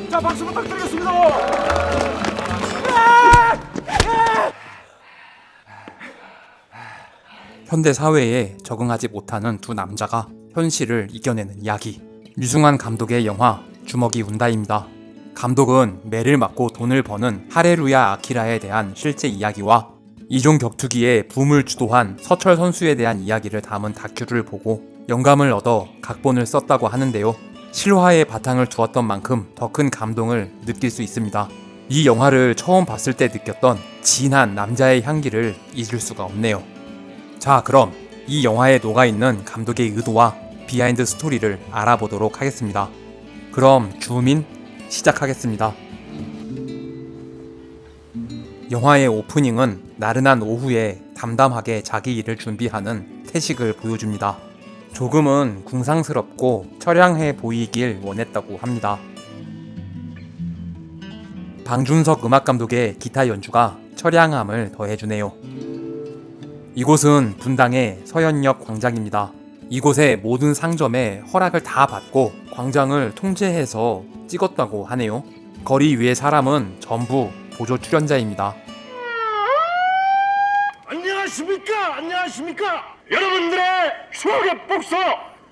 자, 박수 부탁드리겠습니다. 현대 사회에 적응하지 못하는 두 남자가 현실을 이겨내는 이야기. 류승환 감독의 영화 주먹이 운다입니다. 감독은 매를 맞고 돈을 버는 하레루야 아키라에 대한 실제 이야기와 이종 격투기의 붐을 주도한 서철 선수에 대한 이야기를 담은 다큐를 보고 영감을 얻어 각본을 썼다고 하는데요. 실화에 바탕을 두었던 만큼 더 큰 감동을 느낄 수 있습니다. 이 영화를 처음 봤을 때 느꼈던 진한 남자의 향기를 잊을 수가 없네요. 자, 그럼 이 영화에 녹아있는 감독의 의도와 비하인드 스토리를 알아보도록 하겠습니다. 그럼 주민 시작하겠습니다. 영화의 오프닝은 나른한 오후에 담담하게 자기 일을 준비하는 태식을 보여줍니다. 조금은 궁상스럽고 처량해 보이길 원했다고 합니다. 방준석 음악감독의 기타 연주가 처량함을 더해주네요. 이곳은 분당의 서현역 광장입니다. 이곳의 모든 상점에 허락을 다 받고 광장을 통제해서 찍었다고 하네요. 거리 위의 사람은 전부 보조 출연자입니다. 안녕하십니까? 안녕하십니까? 여러분들의 추억의 복서,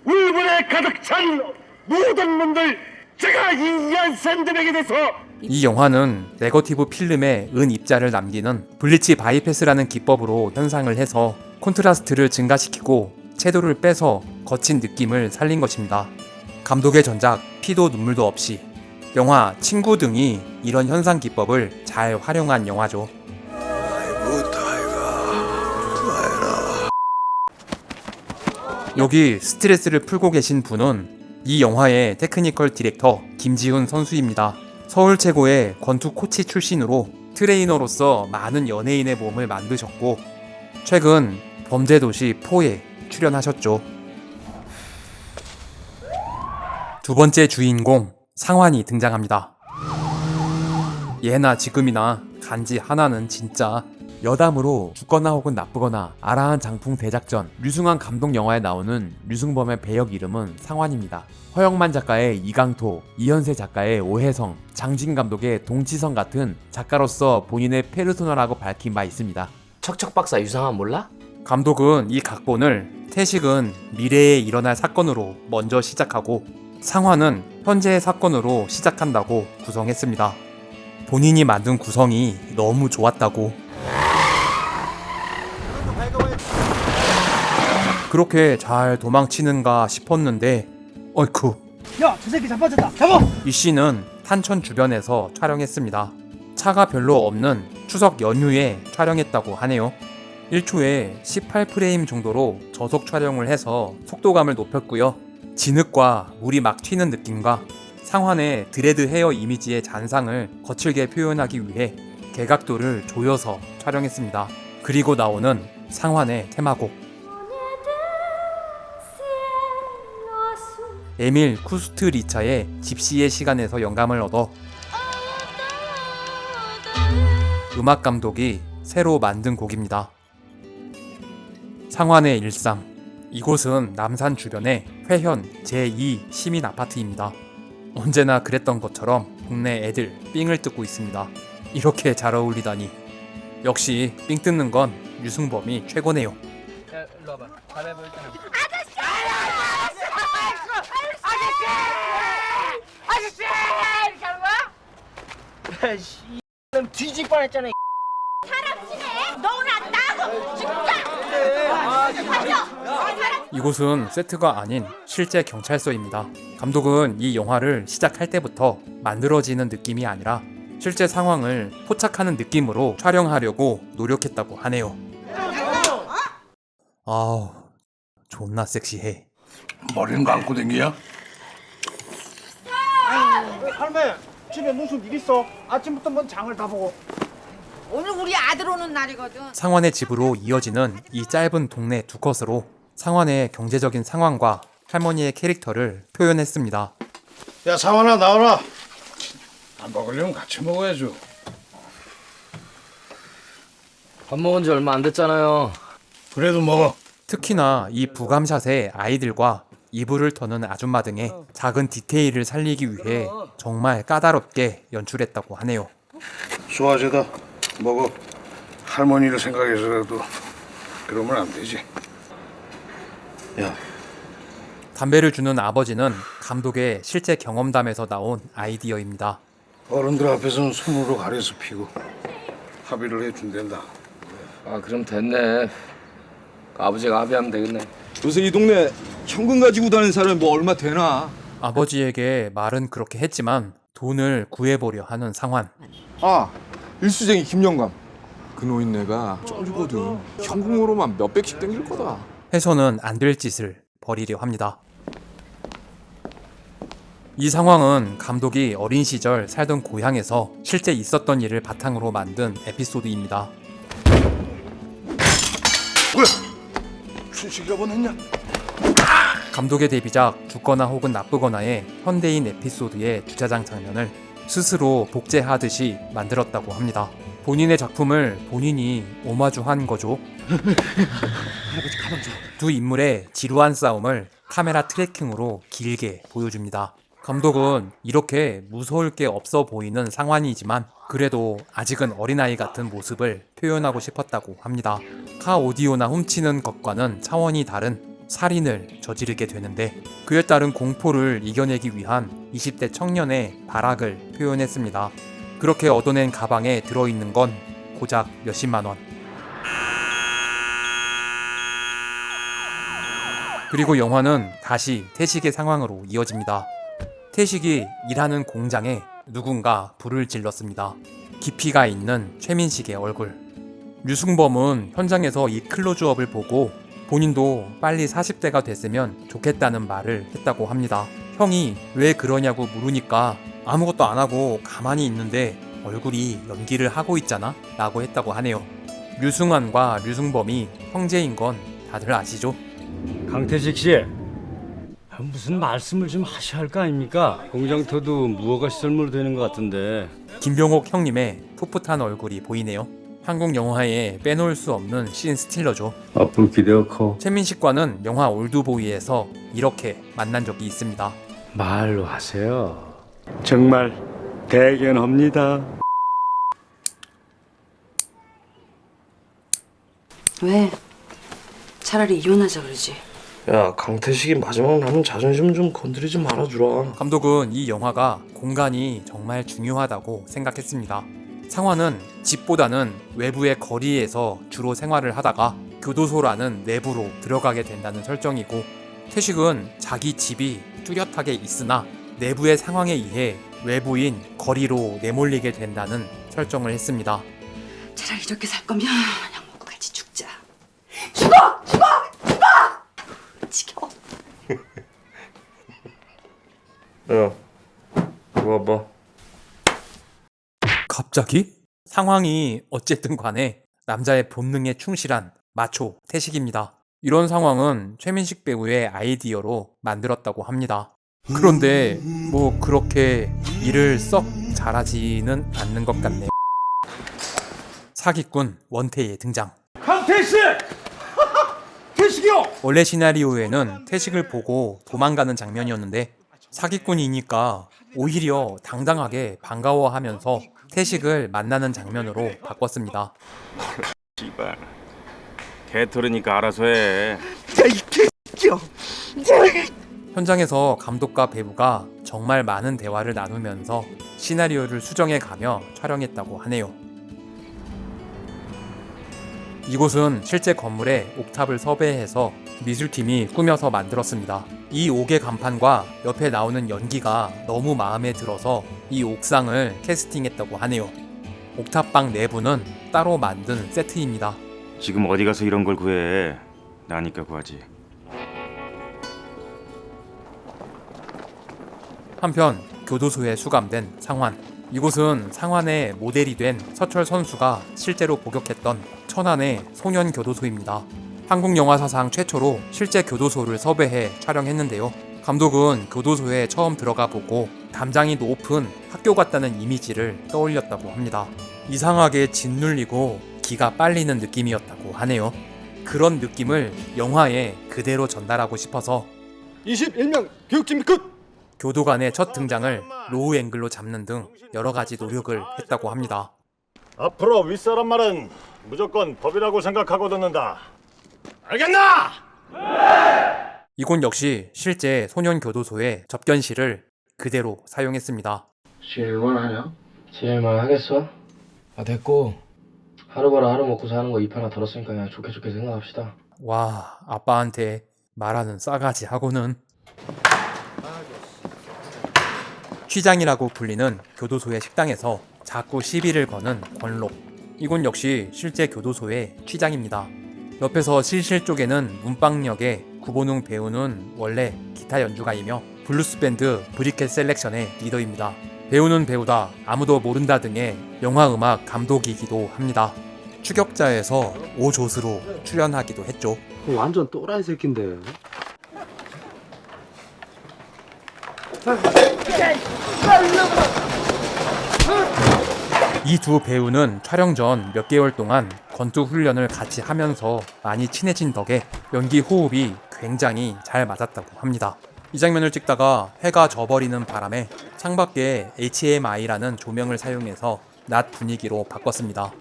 울분에 가득 찬 모든 분들, 제가 이안 샌드백에 대해서 이 영화는 네거티브 필름에 은 입자를 남기는 블리치 바이패스라는 기법으로 현상을 해서 콘트라스트를 증가시키고 채도를 빼서 거친 느낌을 살린 것입니다. 감독의 전작 피도 눈물도 없이 영화 친구 등이 이런 현상 기법을 잘 활용한 영화죠. 여기 스트레스를 풀고 계신 분은 이 영화의 테크니컬 디렉터 김지훈 선수입니다. 서울 최고의 권투 코치 출신으로 트레이너로서 많은 연예인의 몸을 만드셨고 최근 범죄도시 4에 출연하셨죠. 두 번째 주인공 상환이 등장합니다. 예나 지금이나 간지 하나는 진짜 여담으로 죽거나 혹은 나쁘거나 아라한 장풍 대작전 류승환 감독 영화에 나오는 류승범의 배역 이름은 상환입니다. 허영만 작가의 이강토, 이현세 작가의 오혜성, 장진 감독의 동치성 같은 작가로서 본인의 페르소나라고 밝힌 바 있습니다. 척척박사 유상환 몰라? 감독은 이 각본을 태식은 미래에 일어날 사건으로 먼저 시작하고 상환은 현재의 사건으로 시작한다고 구성했습니다. 본인이 만든 구성이 너무 좋았다고. 그렇게 잘 도망치는가 싶었는데 어이쿠, 야, 저 새끼 자빠졌다. 잡아! 이 씬은 탄천 주변에서 촬영했습니다. 차가 별로 없는 추석 연휴에 촬영했다고 하네요. 1초에 18프레임 정도로 저속 촬영을 해서 속도감을 높였고요. 진흙과 물이 막 튀는 느낌과 상환의 드레드 헤어 이미지의 잔상을 거칠게 표현하기 위해 개각도를 조여서 촬영했습니다. 그리고 나오는 상환의 테마곡 에밀 쿠스트리차의 집시의 시간에서 영감을 얻어 음악 감독이 새로 만든 곡입니다. 상환의 일상. 이곳은 남산 주변의 회현 제2 시민 아파트입니다. 언제나 그랬던 것처럼 동네 애들 삥을 뜯고 있습니다. 이렇게 잘 어울리다니. 역시 삥 뜯는 건 류승범이 최고네요. 야, 일로 와봐. 가위바위보 할 때는. 아저씨! 이렇게 하는 거야? 야, 씨. 놈 뒤질 뻔했잖아. 사람 치네? 너나 나고 진짜! 이곳은 세트가 아닌 실제 경찰서입니다. 감독은 이 영화를 시작할 때부터 만들어지는 느낌이 아니라 실제 상황을 포착하는 느낌으로 촬영하려고 노력했다고 하네요. 아우, 존나 섹시해. 머리는 감고 댕기야? 할매, 집에 무슨 일 있어? 아침부터 뭔 장을 다 보고. 오늘 우리 아들 오는 날이거든. 상환의 집으로 이어지는 이 짧은 동네 두 컷으로 상환의 경제적인 상황과 할머니의 캐릭터를 표현했습니다. 야, 상환아, 나와라. 안 먹으려면 같이 먹어야죠. 밥 먹은 지 얼마 안 됐잖아요. 그래도 먹어. 특히나 이 부감샷의 아이들과 이불을 터는 아줌마 등의 작은 디테일을 살리기 위해 정말 까다롭게 연출했다고 하네요. 소화제다 먹어. 할머니를 생각해서라도 그러면 안 되지. 야, 담배를 주는 아버지는 감독의 실제 경험담에서 나온 아이디어입니다. 어른들 앞에서는 손으로 가려서 피고 합의를 해준댄다. 아 그럼 됐네. 아버지가 합의하면 되겠네. 요새 이 동네 현금 가지고 다니는 사람이 뭐 얼마 되나? 아버지에게 말은 그렇게 했지만 돈을 구해보려 하는 상환. 아, 일수쟁이 김영감. 그 노인네가 쩔거든. 현금으로만 몇백씩 땡길 거다. 해서는 안 될 짓을 벌이려 합니다. 이 상황은 감독이 어린 시절 살던 고향에서 실제 있었던 일을 바탕으로 만든 에피소드입니다. 뭐야? 춘식이가 보냈냐? 감독의 데뷔작 죽거나 혹은 나쁘거나의 현대인 에피소드의 주차장 장면을 스스로 복제하듯이 만들었다고 합니다. 본인의 작품을 본인이 오마주한 거죠. 두 인물의 지루한 싸움을 카메라 트래킹으로 길게 보여줍니다. 감독은 이렇게 무서울 게 없어 보이는 상황이지만 그래도 아직은 어린아이 같은 모습을 표현하고 싶었다고 합니다. 카 오디오나 훔치는 것과는 차원이 다른 살인을 저지르게 되는데 그에 따른 공포를 이겨내기 위한 20대 청년의 발악을 표현했습니다. 그렇게 얻어낸 가방에 들어있는 건 고작 몇십만 원. 그리고 영화는 다시 태식의 상황으로 이어집니다. 태식이 일하는 공장에 누군가 불을 질렀습니다. 깊이가 있는 최민식의 얼굴. 류승범은 현장에서 이 클로즈업을 보고 본인도 빨리 40대가 됐으면 좋겠다는 말을 했다고 합니다. 형이 왜 그러냐고 물으니까 아무것도 안 하고 가만히 있는데 얼굴이 연기를 하고 있잖아 라고 했다고 하네요. 류승환과 류승범이 형제인 건 다들 아시죠? 강태식 씨, 무슨 말씀을 좀 하셔야 할 거 아닙니까? 공장터도 무허가 시설물로 되는 것 같은데. 김병옥 형님의 풋풋한 얼굴이 보이네요. 한국 영화에 빼놓을 수 없는 씬 스틸러죠. 앞으로 기대가 커. 최민식과는 영화 올드보이에서 이렇게 만난 적이 있습니다. 말로 하세요. 정말 대견합니다. 왜? 차라리 이혼하자 그러지. 야 강태식이 마지막 남은 자존심 좀 건드리지 말아주라. 감독은 이 영화가 공간이 정말 중요하다고 생각했습니다. 상화는 집보다는 외부의 거리에서 주로 생활을 하다가 교도소라는 내부로 들어가게 된다는 설정이고, 태식은 자기 집이 뚜렷하게 있으나 내부의 상황에 의해 외부인 거리로 내몰리게 된다는 설정을 했습니다. 차라리 이렇게 살 거면 그냥 먹고 같이 죽자. 지겨워. 야 이거 봐봐. 갑자기? 상황이 어쨌든 간에 남자의 본능에 충실한 마초 태식입니다. 이런 상황은 최민식 배우의 아이디어로 만들었다고 합니다. 그런데 뭐 그렇게 일을 썩 잘하지는 않는 것 같네요. 사기꾼 원태의 등장. 강태식! 태식이요! 원래 시나리오에는 태식을 보고 도망가는 장면이었는데 사기꾼이니까 오히려 당당하게 반가워하면서 태식을 만나는 장면으로 바꿨습니다. 씨발 개털으니까 알아서 해. 현장에서 감독과 배우가 정말 많은 대화를 나누면서 시나리오를 수정해가며 촬영했다고 하네요. 이곳은 실제 건물에 옥탑을 섭외해서 미술팀이 꾸며서 만들었습니다. 이 옥의 간판과 옆에 나오는 연기가 너무 마음에 들어서 이 옥상을 캐스팅했다고 하네요. 옥탑방 내부는 따로 만든 세트입니다. 지금 어디 가서 이런 걸 구해? 나니까 구하지. 한편 교도소에 수감된 상환. 이곳은 상환의 모델이 된 서철 선수가 실제로 복역했던 천안의 소년교도소입니다. 한국 영화 사상 최초로 실제 교도소를 섭외해 촬영했는데요. 감독은 교도소에 처음 들어가 보고 담장이 높은 학교 같다는 이미지를 떠올렸다고 합니다. 이상하게 짓눌리고 기가 빨리는 느낌이었다고 하네요. 그런 느낌을 영화에 그대로 전달하고 싶어서 21명 교육진 끝. 교도관의 첫 등장을 로우 앵글로 잡는 등 여러 가지 노력을 했다고 합니다. 앞으로 윗사람 말은 무조건 법이라고 생각하고 듣는다. 알겠나? 이곳 역시 실제 소년교도소의 접견실을 그대로 사용했습니다. 실만하냐? 실만하겠어? 아 됐고 하루바라 하루 먹고 사는 거 입 하나 덜었으니까 그냥 좋게 생각합시다. 와, 아빠한테 말하는 싸가지 하고는. 취장이라고 불리는 교도소의 식당에서 자꾸 시비를 거는 권록. 이곳 역시 실제 교도소의 취장입니다. 옆에서 실실 쪼개는 문방역의 구본웅 배우는 원래 기타 연주가이며 블루스밴드 브리켓 셀렉션의 리더입니다. 배우는 배우다 아무도 모른다 등의 영화음악 감독이기도 합니다. 추격자에서 오조스로 출연하기도 했죠. 완전 또라이 새끼인데. 이 두 배우는 촬영 전 몇 개월 동안 권투 훈련을 같이 하면서 많이 친해진 덕에 연기 호흡이 굉장히 잘 맞았다고 합니다. 이 장면을 찍다가 해가 져버리는 바람에 창밖에 HMI라는 조명을 사용해서 낮 분위기로 바꿨습니다.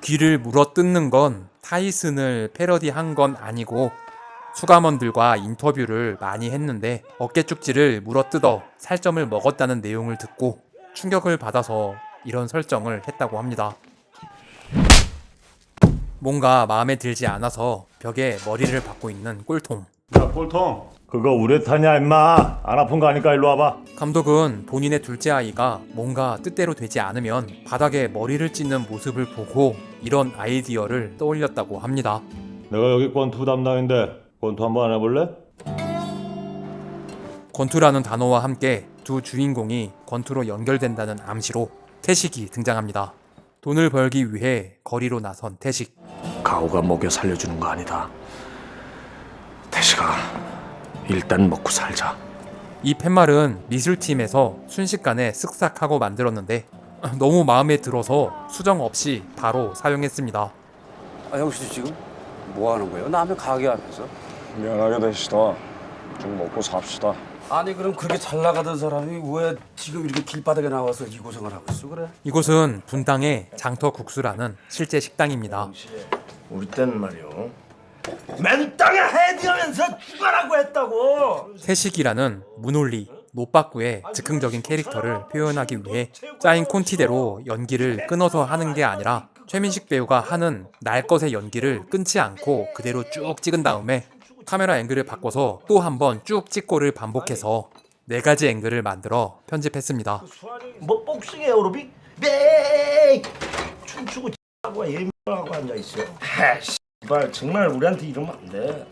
귀를 물어뜯는 건 타이슨을 패러디한 건 아니고 수감원들과 인터뷰를 많이 했는데 어깨 쭉지를 물어뜯어 살점을 먹었다는 내용을 듣고 충격을 받아서 이런 설정을 했다고 합니다. 뭔가 마음에 들지 않아서 벽에 머리를 박고 있는 꼴통. 야 꼴통, 그거 우레탄이야 임마. 안 아픈 거 아니까 일로 와봐. 감독은 본인의 둘째 아이가 뭔가 뜻대로 되지 않으면 바닥에 머리를 찢는 모습을 보고 이런 아이디어를 떠올렸다고 합니다. 내가 여기 권투 담당인데 권투 한번 안 해볼래? 권투라는 단어와 함께 두 주인공이 권투로 연결된다는 암시로 태식이 등장합니다. 돈을 벌기 위해 거리로 나선 태식. 가오가 먹여 살려주는 거 아니다. 태식아, 일단 먹고 살자. 이 팻말은 미술팀에서 순식간에 쓱싹하고 만들었는데 너무 마음에 들어서 수정 없이 바로 사용했습니다. 아, 형씨 지금 뭐 하는 거예요? 남의 가게 앞에서? 미안하게 되시다. 좀 먹고 삽시다. 아니 그럼 그렇게 잘 나가던 사람이 왜 지금 이렇게 길바닥에 나와서 이 고생을 하고 있어 그래? 이곳은 분당의 장터국수라는 실제 식당입니다. 우리 때는 말이요. 맨 땅에 헤딩하면서 죽어라고 했다고. 태식이라는 문올리, 노빠꾸의 즉흥적인 캐릭터를 표현하기 위해 짜인 콘티대로 연기를 끊어서 하는 게 아니라 최민식 배우가 하는 날 것의 연기를 끊지 않고 그대로 쭉 찍은 다음에 카메라 앵글을 바꿔서 또 한 번 쭉 찍고를 반복해서 4가지 앵글을 만들어 편집했습니다. 뭐 복싱 에어로빅? 네. 춤추고 하고 예민하고 앉아 있어. 아, 정말 우리한테 이러면 안 돼.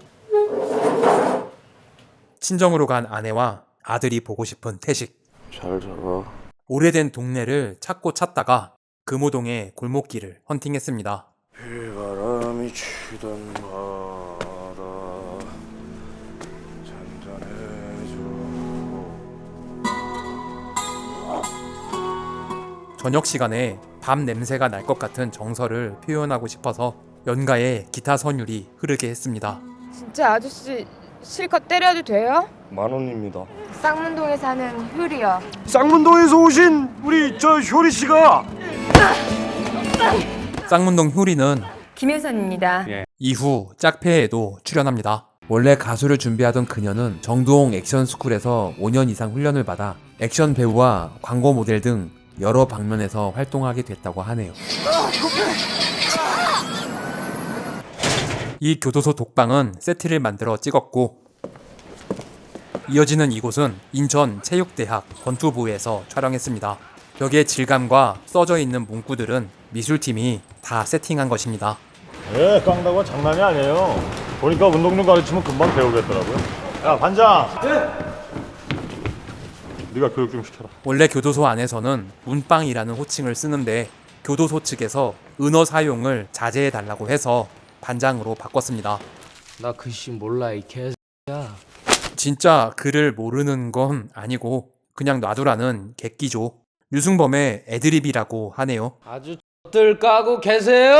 친정으로 간 아내와 아들이 보고 싶은 태식. 잘 잡아. 오래된 동네를 찾고 찾다가 금호동의 골목길을 헌팅했습니다. 비바람이 치던 바다 잔잔해져. 저녁 시간에 밤 냄새가 날 것 같은 정서를 표현하고 싶어서 연가에 기타 선율이 흐르게 했습니다. 진짜 아저씨 실컷 때려도 돼요? 10,000원입니다. 쌍문동에 사는 효리요. 쌍문동에서 오신 우리 저 효리 씨가 쌍문동 효리는 김혜선입니다. 이후 짝패에도 출연합니다. 원래 가수를 준비하던 그녀는 정두홍 액션스쿨에서 5년 이상 훈련을 받아 액션 배우와 광고 모델 등 여러 방면에서 활동하게 됐다고 하네요. 이 교도소 독방은 세트를 만들어 찍었고 이어지는 이곳은 인천 체육대학 권투부에서 촬영했습니다. 벽의 질감과 써져 있는 문구들은 미술팀이 다 세팅한 것입니다. 예, 깡다가 장난이 아니에요. 보니까 운동 좀 가르치면 금방 배우겠더라고요. 야 반장. 네가 교육 좀 시켜라. 원래 교도소 안에서는 문방이라는 호칭을 쓰는데 교도소 측에서 은어 사용을 자제해달라고 해서 반장으로 바꿨습니다. 나 글씨 몰라 이 개야. 진짜 글을 모르는 건 아니고 그냥 놔두라는 객기죠. 류승범의 애드립이라고 하네요. 아주 들 까고 계세요.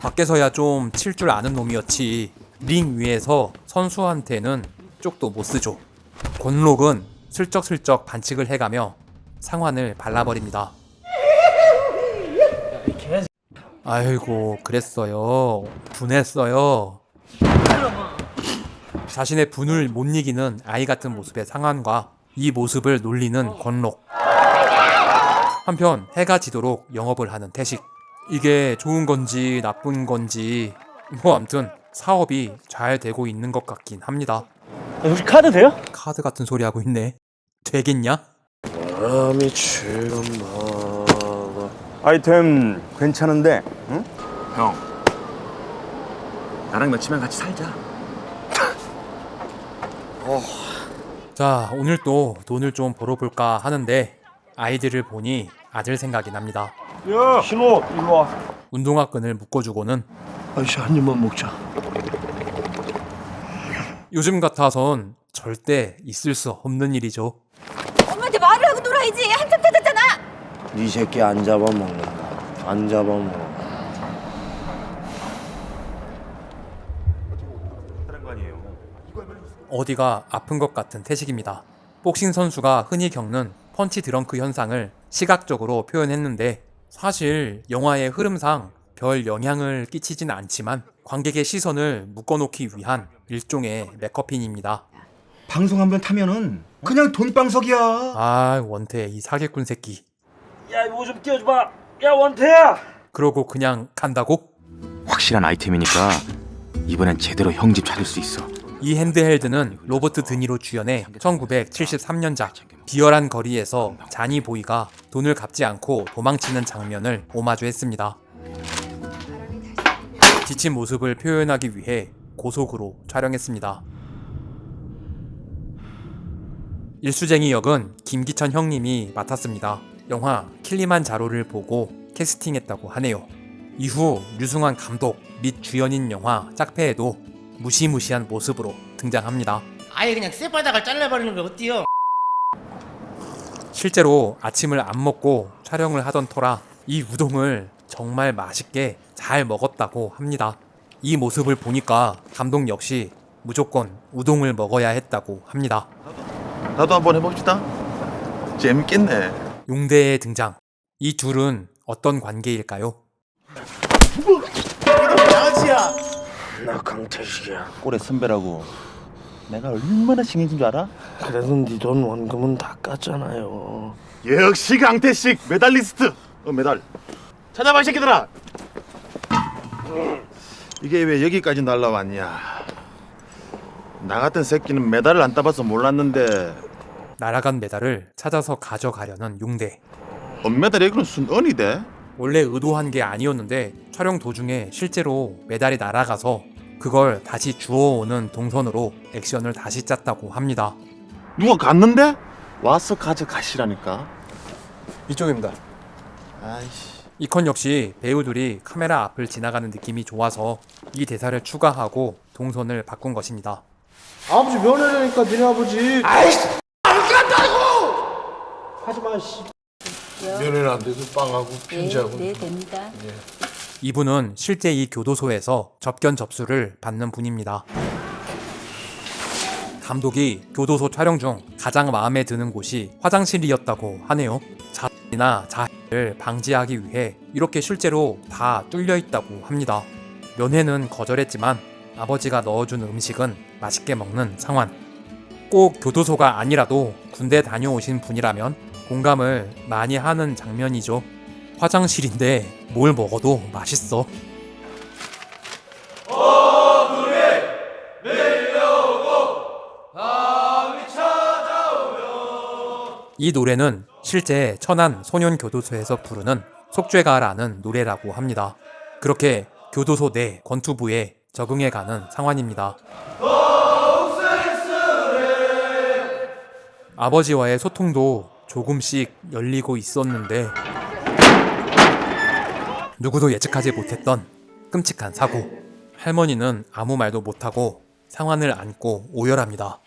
밖에서야 좀 칠 줄 아는 놈이었지 링 위에서 선수한테는 쪽도 못 쓰죠. 권록은 슬쩍슬쩍 반칙을 해가며 상환을 발라버립니다. 아이고 그랬어요. 분했어요. 자신의 분을 못 이기는 아이 같은 모습의 상환과 이 모습을 놀리는 권록. 한편 해가 지도록 영업을 하는 태식. 이게 좋은 건지 나쁜 건지 뭐 암튼 사업이 잘 되고 있는 것 같긴 합니다. 혹시 카드 돼요? 카드 같은 소리 하고 있네. 되겠냐? 바람이 지금 나가. 아이템 괜찮은데, 응? 형, 나랑 며칠만 같이 살자. 자, 오늘 또 돈을 좀 벌어볼까 하는데 아이들을 보니 아들 생각이 납니다. 야, 신호 일로 와. 운동화 끈을 묶어주고는 아저씨 한 입만 먹자. 요즘 같아선 절대 있을 수 없는 일이죠. 엄마한테 말을 하고 놀아야지. 한참 찾았잖아. 네 새끼 안 잡아먹는다. 안 잡아먹어. 어디가 아픈 것 같은 태식입니다. 복싱 선수가 흔히 겪는 펀치 드렁크 현상을 시각적으로 표현했는데 사실 영화의 흐름상 별 영향을 끼치진 않지만 관객의 시선을 묶어놓기 위한 일종의 메커핀입니다. 방송 한 번 타면은 그냥 돈방석이야. 아, 원태 이 사기꾼 새끼. 야, 이거 좀 띄워줘봐. 야, 원태야. 그러고 그냥 간다고? 확실한 아이템이니까 이번엔 제대로 형 집 찾을 수 있어. 이 핸드헬드는 로버트 드니로 주연해 1973년작 비열한 거리에서 자니 보이가 돈을 갚지 않고 도망치는 장면을 오마주했습니다. 지친 모습을 표현하기 위해 고속으로 촬영했습니다. 일수쟁이 역은 김기천 형님이 맡았습니다. 영화 킬리만자로를 보고 캐스팅했다고 하네요. 이후 류승환 감독 및 주연인 영화 짝패에도 무시무시한 모습으로 등장합니다. 아예 그냥 쌔바닥을 잘라버리는 거 어때요? 실제로 아침을 안 먹고 촬영을 하던 터라 이 우동을 정말 맛있게 잘 먹었다고 합니다. 이 모습을 보니까 감독 역시 무조건 우동을 먹어야 했다고 합니다. 나도 한번 해봅시다. 재밌겠네. 용대의 등장. 이 둘은 어떤 관계일까요? 양아치야. 나 강태식이야. 꼴의 선배라고. 내가 얼마나 신경 쓴 줄 알아? 그래도 네 돈 원금은 다 깠잖아요. 역시 강태식 메달리스트. 메달. 찾아봐 이 새끼들아. 이게 왜 여기까지 날라왔냐? 나 같은 새끼는 메달을 안 따봐서 몰랐는데. 날아간 메달을 찾아서 가져가려는 용대. 은메달 여기는 순언이대. 원래 의도한 게 아니었는데 촬영 도중에 실제로 메달이 날아가서 그걸 다시 주워오는 동선으로 액션을 다시 짰다고 합니다. 누가 갔는데? 와서 가져가시라니까. 이쪽입니다. 아이씨. 이 컷 역시 배우들이 카메라 앞을 지나가는 느낌이 좋아서 이 대사를 추가하고 동선을 바꾼 것입니다. 아버지 면회라니까 니네 아버지. 아이씨, 안 간다고. 하지마 씨. 면회는 안 돼도 빵하고 편지하고. 네, 됩니다. 이분은 실제 이 교도소에서 접견 접수를 받는 분입니다. 감독이 교도소 촬영 중 가장 마음에 드는 곳이 화장실이었다고 하네요. 자이나 자해를 방지하기 위해 이렇게 실제로 다 뚫려 있다고 합니다. 면회는 거절했지만 아버지가 넣어준 음식은 맛있게 먹는 상환. 꼭 교도소가 아니라도 군대 다녀오신 분이라면 공감을 많이 하는 장면이죠. 화장실인데 뭘 먹어도 맛있어. 이 노래는 실제 천안 소년교도소에서 부르는 속죄가라는 노래라고 합니다. 그렇게 교도소 내 권투부에 적응해가는 상황입니다. 아버지와의 소통도 조금씩 열리고 있었는데 누구도 예측하지 못했던 끔찍한 사고. 할머니는 아무 말도 못하고 상환을 안고 오열합니다.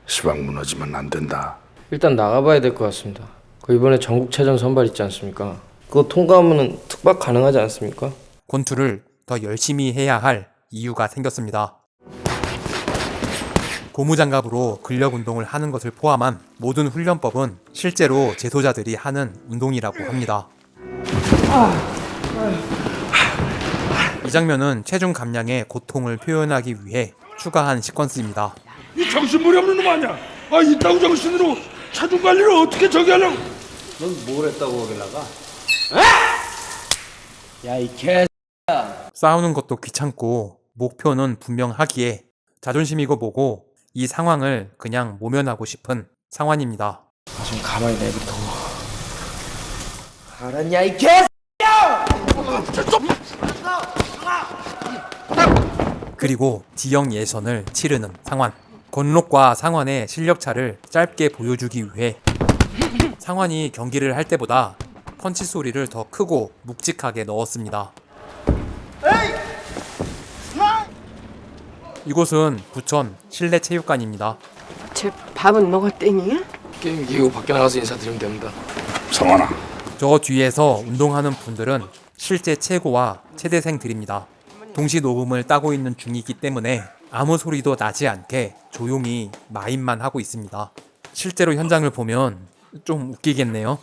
시방 무너지면 안 된다. 일단 나가봐야 될 것 같습니다. 그 이번에 전국체전 선발 있지 않습니까? 그거 통과하면 특박 가능하지 않습니까? 권투를 더 열심히 해야 할 이유가 생겼습니다. 고무장갑으로 근력 운동을 하는 것을 포함한 모든 훈련법은 실제로 재소자들이 하는 운동이라고 합니다. 이 장면은 체중 감량의 고통을 표현하기 위해 추가한 시퀀스입니다. 이 정신머리 없는 놈 아니야? 아, 이따구 정신으로 차중 관리를 어떻게 저기 하려고? 넌 뭘 했다고 거길 나가? 야, 이 개. 싸우는 것도 귀찮고 목표는 분명하기에 자존심이고 뭐고 이 상황을 그냥 모면하고 싶은 상환입니다. 좀 가만히 내비둬. 알았냐 이 개. 그리고 지역 예선을 치르는 상환. 권록과 상환의 실력차를 짧게 보여주기 위해 상환이 경기를 할 때보다 펀치 소리를 더 크고 묵직하게 넣었습니다. 이곳은 부천 실내체육관입니다. 제 밥은 먹었대니? 게임 이기고 밖에 나가서 인사드리면 됩니다. 성환아. 저 뒤에서 운동하는 분들은 실제 최고와 최대생들입니다. 동시 녹음을 따고 있는 중이기 때문에 아무 소리도 나지 않게 조용히 마인만 하고 있습니다. 실제로 현장을 보면 좀 웃기겠네요.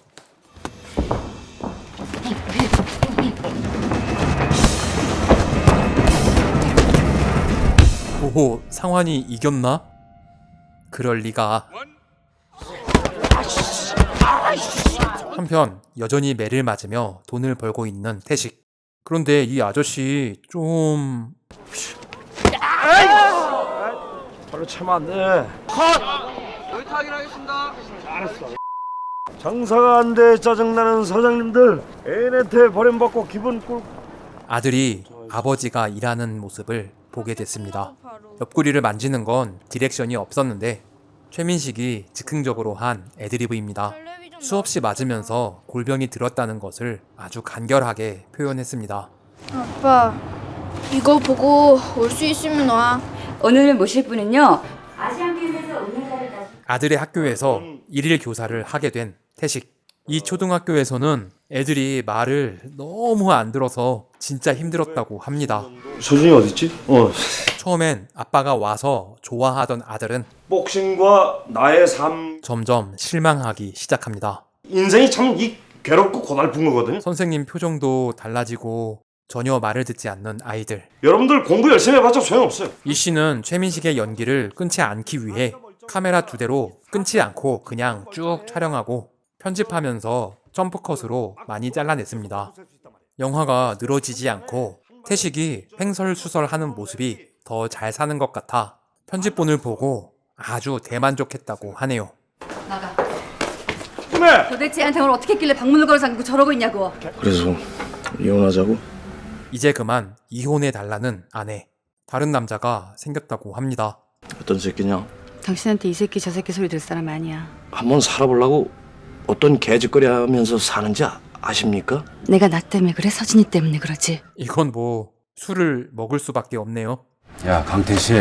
오호, 상환이 이겼나? 그럴 리가. 한편 여전히 매를 맞으며 돈을 벌고 있는 태식. 그런데 이 아저씨 좀... 별로 참아 안 돼. 여기 타기하겠습니다. 알았어. 장사가 안 돼 짜증나는 사장님들 애네테 버림받고 기분 꿀. 아들이 아버지가 일하는 모습을 보게 됐습니다. 옆구리를 만지는 건 디렉션이 없었는데 최민식이 즉흥적으로 한 애드리브입니다. 수없이 맞으면서 골병이 들었다는 것을 아주 간결하게 표현했습니다. 아빠, 이거 보고 올 수 있으면 와. 오늘 모실 분은요. 아들의 학교에서 일일 교사를 하게 된 태식. 이 초등학교에서는 애들이 말을 너무 안 들어서 진짜 힘들었다고 합니다. 소준이 어딨지? 처음엔 아빠가 와서 좋아하던 아들은 복싱과 나의 삶. 점점 실망하기 시작합니다. 인생이 참 괴롭고 고달픈 거거든요. 선생님 표정도 달라지고 전혀 말을 듣지 않는 아이들. 여러분들 공부 열심히 해봤자 소용없어요. 이 씨는 최민식의 연기를 끊지 않기 위해 카메라 2대로 끊지 않고 그냥 쭉 촬영하고 편집하면서 점프컷으로 많이 잘라냈습니다. 영화가 늘어지지 않고 태식이 횡설수설하는 모습이 더 잘 사는 것 같아 편집본을 보고 아주 대만족했다고 하네요. 나가. 네. 도대체 한테 오늘 어떻게 했길래 방문을 걸어 잠그고 저러고 있냐고. 그래서 이혼하자고? 이제 그만 이혼해달라는 아내. 다른 남자가 생겼다고 합니다. 어떤 새끼냐? 당신한테 이 새끼 저 새끼 소리 들 사람 아니야. 한번 살아보려고 어떤 개짓거리 하면서 사는지 아십니까? 내가 나 때문에 그래? 서진이 때문에 그러지? 이건 뭐 술을 먹을 수밖에 없네요. 야, 강태씨,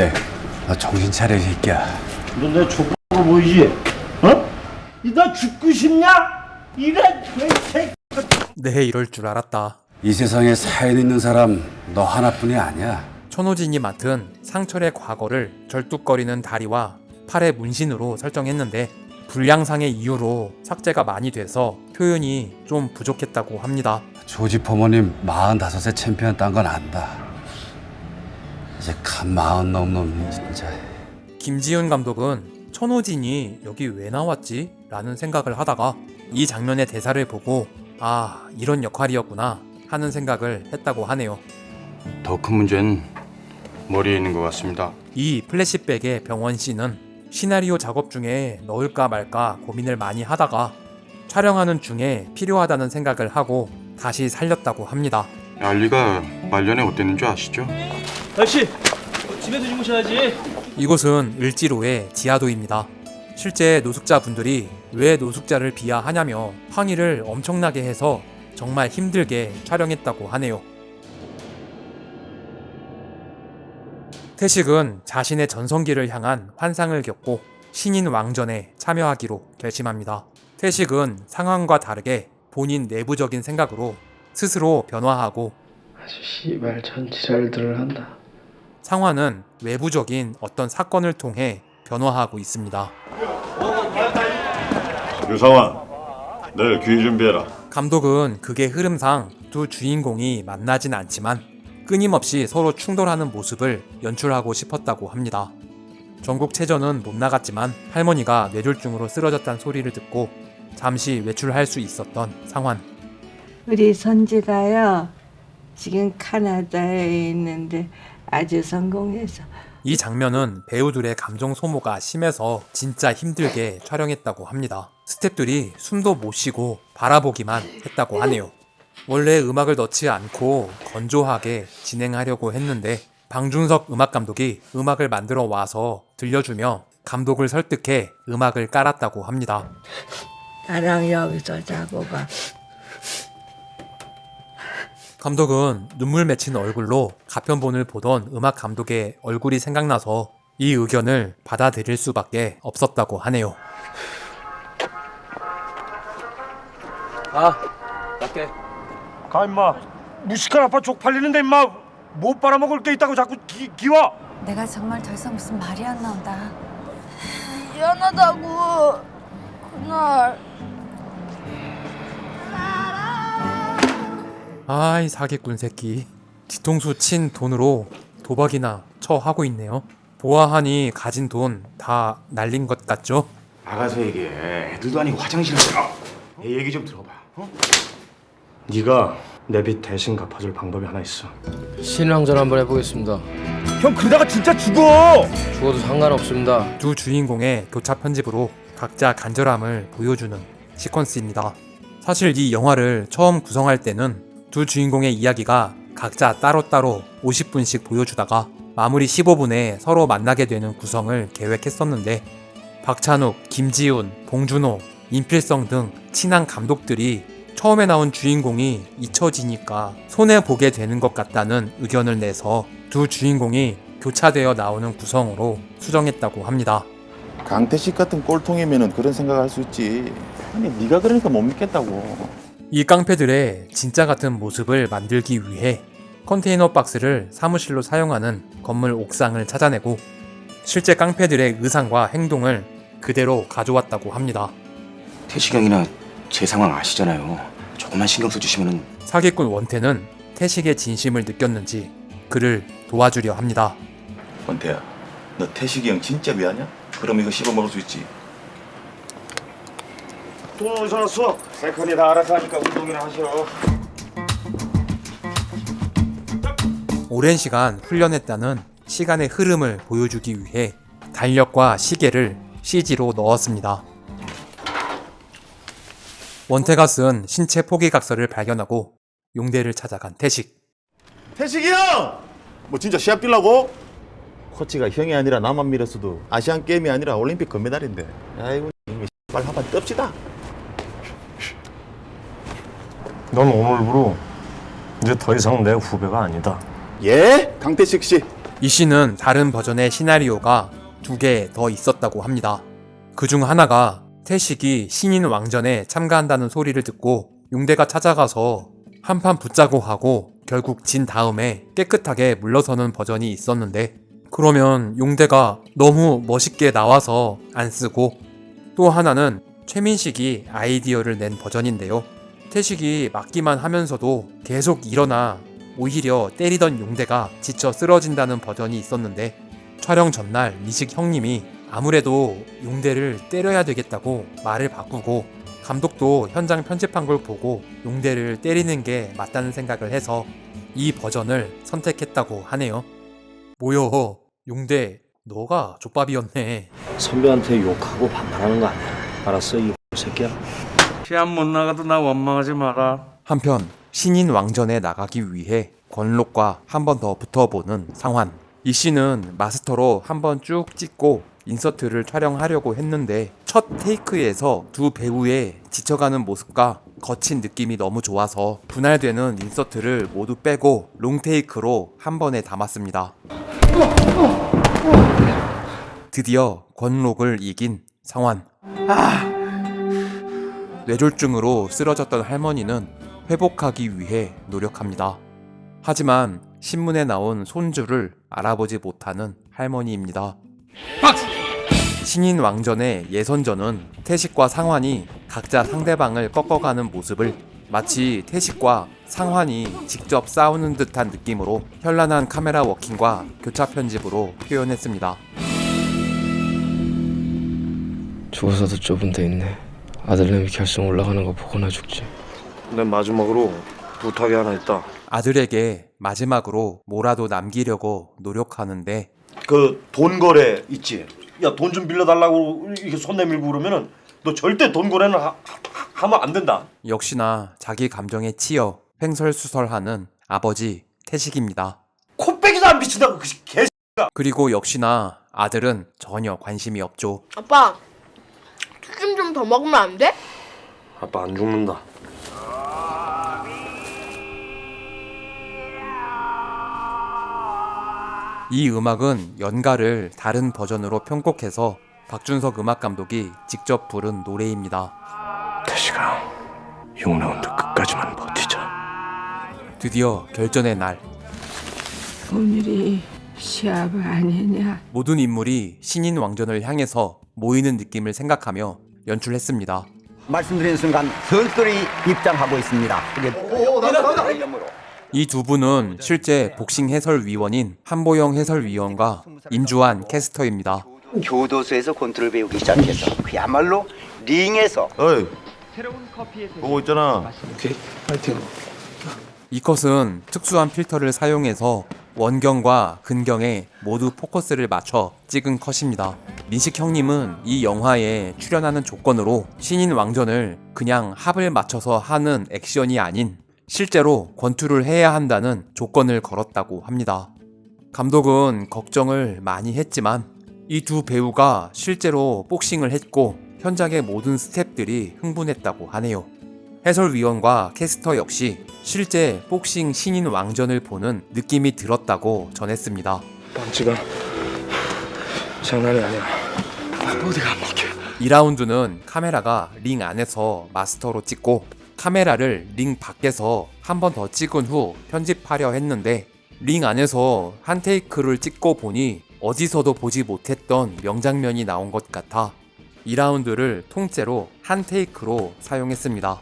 너 정신 차려, 이 새끼야. 너 내 족보로 보이지? 너 죽고 싶냐? 이래 개새끼. 네, 이럴 줄 알았다. 이 세상에 사연 있는 사람 너 하나뿐이 아니야. 천호진이 맡은 상철의 과거를 절뚝거리는 다리와 팔의 문신으로 설정했는데 불량상의 이유로 삭제가 많이 돼서 표현이 좀 부족했다고 합니다. 조지 포모님 45세 챔피언 딴 건 안다. 이제 간 40 넘은 놈이 진짜. 김지훈 감독은 천호진이 여기 왜 나왔지? 라는 생각을 하다가 이 장면의 대사를 보고 아, 이런 역할이었구나 하는 생각을 했다고 하네요. 더 큰 문제는 머리에 있는 것 같습니다. 이 플래시백의 병원 씬은 시나리오 작업 중에 넣을까 말까 고민을 많이 하다가 촬영하는 중에 필요하다는 생각을 하고 다시 살렸다고 합니다. 알리가 말년에 어땠는 줄 아시죠? 아저씨, 집에서 주무셔야지. 이곳은 을지로의 지하도입니다. 실제 노숙자분들이 왜 노숙자를 비하하냐며 항의를 엄청나게 해서 정말 힘들게 촬영했다고 하네요. 태식은 자신의 전성기를 향한 환상을 겪고 신인 왕전에 참여하기로 결심합니다. 태식은 상황과 다르게 본인 내부적인 생각으로 스스로 변화하고 아주 씨발 전지랄들을 한다. 상환은 외부적인 어떤 사건을 통해 변화하고 있습니다. 유상환, 내일 귀 준비해라. 감독은 극의 흐름상 두 주인공이 만나진 않지만 끊임없이 서로 충돌하는 모습을 연출하고 싶었다고 합니다. 전국체전은 못 나갔지만 할머니가 뇌졸중으로 쓰러졌다는 소리를 듣고 잠시 외출할 수 있었던 상환. 우리 선지가요, 지금 캐나다에 있는데 아주 성공해서. 이 장면은 배우들의 감정 소모가 심해서 진짜 힘들게 촬영했다고 합니다. 스태프들이 숨도 못 쉬고 바라보기만 했다고 하네요. 원래 음악을 넣지 않고 건조하게 진행하려고 했는데 방준석 음악감독이 음악을 만들어 와서 들려주며 감독을 설득해 음악을 깔았다고 합니다. 나랑 여기서 자고 가. 감독은 눈물 맺힌 얼굴로 가편본을 보던 음악 감독의 얼굴이 생각나서 이 의견을 받아들일 수밖에 없었다고 하네요. 갈게. 가 임마. 무식한 아빠 쪽팔리는데 임마. 못 빨아먹을 게 있다고 자꾸 기와. 내가 정말 더 이상 무슨 말이 안 나온다. 미안하다고. 그날 아이 사기꾼 새끼. 뒤통수 친 돈으로 도박이나 처하고 있네요. 보아하니 가진 돈 다 날린 것 같죠? 나가서 얘기해. 애들도 아니고 화장실에 내 얘기 좀 들어봐. 네가 내 빚 대신 갚아줄 방법이 하나 있어. 신왕전 한번 해보겠습니다. 형 그러다가 진짜 죽어. 죽어도 상관없습니다. 두 주인공의 교차 편집으로 각자 간절함을 보여주는 시퀀스입니다. 사실 이 영화를 처음 구성할 때는 두 주인공의 이야기가 각자 따로따로 50분씩 보여주다가 마무리 15분에 서로 만나게 되는 구성을 계획했었는데 박찬욱, 김지훈, 봉준호, 임필성 등 친한 감독들이 처음에 나온 주인공이 잊혀지니까 손해보게 되는 것 같다는 의견을 내서 두 주인공이 교차되어 나오는 구성으로 수정했다고 합니다. 강태식 같은 꼴통이면은 그런 생각할 수 있지. 아니 네가 그러니까 못 믿겠다고. 이 깡패들의 진짜 같은 모습을 만들기 위해 컨테이너 박스를 사무실로 사용하는 건물 옥상을 찾아내고 실제 깡패들의 의상과 행동을 그대로 가져왔다고 합니다. 태식 형이나 제 상황 아시잖아요. 조금만 신경 써주시면은. 사기꾼 원태는 태식의 진심을 느꼈는지 그를 도와주려 합니다. 원태야, 너 태식이 형 진짜 미안해? 그럼 이거 씹어 먹을 수 있지. 돈 어디서 났어? 세컨이 다 알아서 하니까 운동이나 하셔. 오랜 시간 훈련했다는 시간의 흐름을 보여주기 위해 달력과 시계를 CG로 넣었습니다. 원태가 쓴 신체 포기각서를 발견하고 용대를 찾아간 태식. 태식이 형! 뭐 진짜 시합 뛰려고? 코치가 형이 아니라 나만 밀었어도 아시안 게임이 아니라 올림픽 금메달인데. 아이고 이미 빨리 한판 떱시다. 넌 오늘부로 이제 더 이상 내 후배가 아니다. 예? 강태식 씨. 이 씨는 다른 버전의 시나리오가 2개 더 있었다고 합니다. 그중 하나가 태식이 신인 왕전에 참가한다는 소리를 듣고 용대가 찾아가서 한판 붙자고 하고 결국 진 다음에 깨끗하게 물러서는 버전이 있었는데 그러면 용대가 너무 멋있게 나와서 안 쓰고 또 하나는 최민식이 아이디어를 낸 버전인데요. 태식이 맞기만 하면서도 계속 일어나 오히려 때리던 용대가 지쳐 쓰러진다는 버전이 있었는데 촬영 전날 미식 형님이 아무래도 용대를 때려야 되겠다고 말을 바꾸고 감독도 현장 편집한 걸 보고 용대를 때리는 게 맞다는 생각을 해서 이 버전을 선택했다고 하네요. 뭐여 용대 너가 족밥이었네. 선배한테 욕하고 반말하는 거 아니야. 알았어 이 새끼야. 시합 못 나가도 나 원망하지 마라. 한편 신인 왕전에 나가기 위해 권록과 한 번 더 붙어보는 상환. 이 씨는 마스터로 한 번 쭉 찍고 인서트를 촬영하려고 했는데 첫 테이크에서 두 배우의 지쳐가는 모습과 거친 느낌이 너무 좋아서 분할되는 인서트를 모두 빼고 롱테이크로 한 번에 담았습니다. 드디어 권록을 이긴 상환. 뇌졸중으로 쓰러졌던 할머니는 회복하기 위해 노력합니다. 하지만 신문에 나온 손주를 알아보지 못하는 할머니입니다. 신인 왕전의 예선전은 태식과 상환이 각자 상대방을 꺾어가는 모습을 마치 태식과 상환이 직접 싸우는 듯한 느낌으로 현란한 카메라 워킹과 교차 편집으로 표현했습니다. 죽어서도 좁은 데 있네. 아들내미 결승 올라가는 거 보거나 죽지. 난 마지막으로 부탁이 하나 있다. 아들에게 마지막으로 뭐라도 남기려고 노력하는데 그 돈 거래 있지? 야, 돈 좀 빌려달라고 이렇게 손 내밀고 그러면은 너 절대 돈 거래는 하면 안 된다. 역시나 자기 감정에 치여 횡설수설하는 아버지 태식입니다. 코빼기도 안 비친다고 그 개X가. 그리고 역시나 아들은 전혀 관심이 없죠. 아빠, 튀김 좀 더 먹으면 안 돼? 아빠 안 죽는다. 이 음악은 연가를 다른 버전으로 편곡해서 박준석 음악감독이 직접 부른 노래입니다. 태식아, 6라운드 끝까지만 버티자. 드디어 결전의 날. 오늘이 시합 아니냐? 모든 인물이 신인 왕전을 향해서 모이는 느낌을 생각하며 연출했습니다. 말씀드린 순간 선수들이 입장하고 있습니다. 이 두 분은 실제 복싱 해설위원인 한보영 해설위원과 임주환 캐스터입니다. 교도소에서 권투를 배우기 시작해서 그야말로 링에서. 어이, 보고 있잖아. 오케이, 파이팅. 이 컷은 특수한 필터를 사용해서 원경과 근경에 모두 포커스를 맞춰 찍은 컷입니다. 민식 형님은 이 영화에 출연하는 조건으로 신인 왕전을 그냥 합을 맞춰서 하는 액션이 아닌 실제로 권투를 해야 한다는 조건을 걸었다고 합니다. 감독은 걱정을 많이 했지만 이 두 배우가 실제로 복싱을 했고 현장의 모든 스태프들이 흥분했다고 하네요. 해설위원과 캐스터 역시 실제 복싱 신인 왕전을 보는 느낌이 들었다고 전했습니다. 펀치가 장난이 아니야. 어디가 안 먹혀. 2라운드는 카메라가 링 안에서 마스터로 찍고 카메라를 링 밖에서 한 번 더 찍은 후 편집하려 했는데 링 안에서 한 테이크를 찍고 보니 어디서도 보지 못했던 명장면이 나온 것 같아 2라운드를 통째로 한 테이크로 사용했습니다.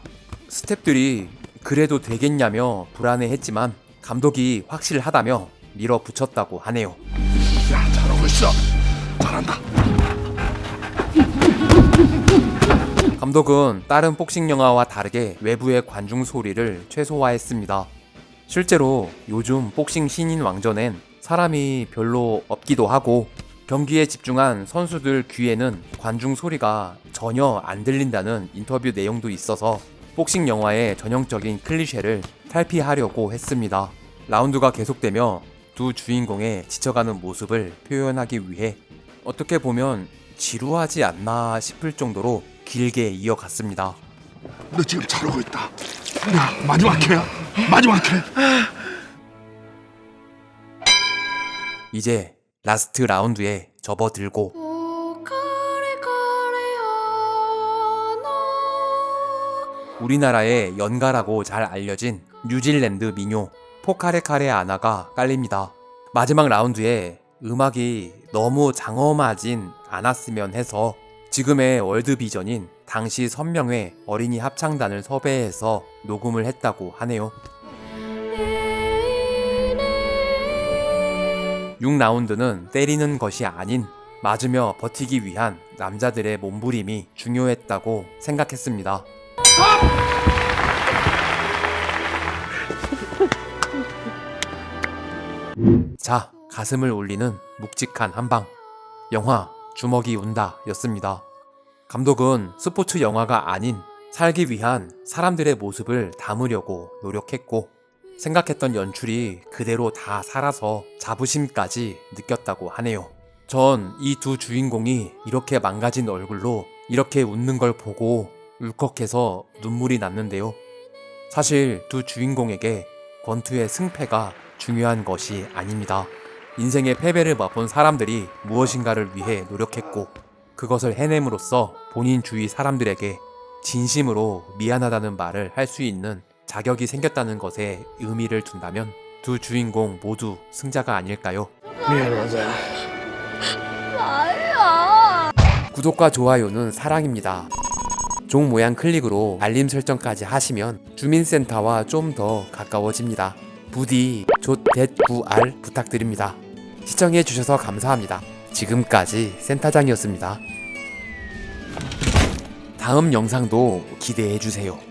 스태프들이 그래도 되겠냐며 불안해했지만 감독이 확실하다며 밀어붙였다고 하네요. 야, 잘하고 있어. 잘한다. 감독은 다른 복싱 영화와 다르게 외부의 관중 소리를 최소화했습니다. 실제로 요즘 복싱 신인 왕전엔 사람이 별로 없기도 하고 경기에 집중한 선수들 귀에는 관중 소리가 전혀 안 들린다는 인터뷰 내용도 있어서 복싱 영화의 전형적인 클리셰를 탈피하려고 했습니다. 라운드가 계속되며 두 주인공의 지쳐가는 모습을 표현하기 위해 어떻게 보면 지루하지 않나 싶을 정도로 길게 이어갔습니다. 너 지금 잘하고 있다. 야, 마지막 회야. 마지막 회. 이제 라스트 라운드에 접어들고 우리나라의 연가라고 잘 알려진 뉴질랜드 민요 포카레카레 아나가 깔립니다. 마지막 라운드에 음악이 너무 장엄하진 않았으면 해서 지금의 월드비전인 당시 선명회 어린이 합창단을 섭외해서 녹음을 했다고 하네요. 6라운드는 때리는 것이 아닌 맞으며 버티기 위한 남자들의 몸부림이 중요했다고 생각했습니다. 자, 가슴을 울리는 묵직한 한방. 영화 주먹이 운다 였습니다. 감독은 스포츠 영화가 아닌 살기 위한 사람들의 모습을 담으려고 노력했고 생각했던 연출이 그대로 다 살아서 자부심까지 느꼈다고 하네요. 전 이 두 주인공이 이렇게 망가진 얼굴로 이렇게 웃는 걸 보고 울컥해서 눈물이 났는데요. 사실 두 주인공에게 권투의 승패가 중요한 것이 아닙니다. 인생의 패배를 맛본 사람들이 무엇인가를 위해 노력했고 그것을 해냄으로써 본인 주위 사람들에게 진심으로 미안하다는 말을 할 수 있는 자격이 생겼다는 것에 의미를 둔다면 두 주인공 모두 승자가 아닐까요? 미안하다. 아니야. 구독과 좋아요는 사랑입니다. 종 모양 클릭으로 알림 설정까지 하시면 주민센터와 좀 더 가까워집니다. 부디 조.9R 부탁드립니다. 시청해주셔서 감사합니다. 지금까지 센터장이었습니다. 다음 영상도 기대해주세요.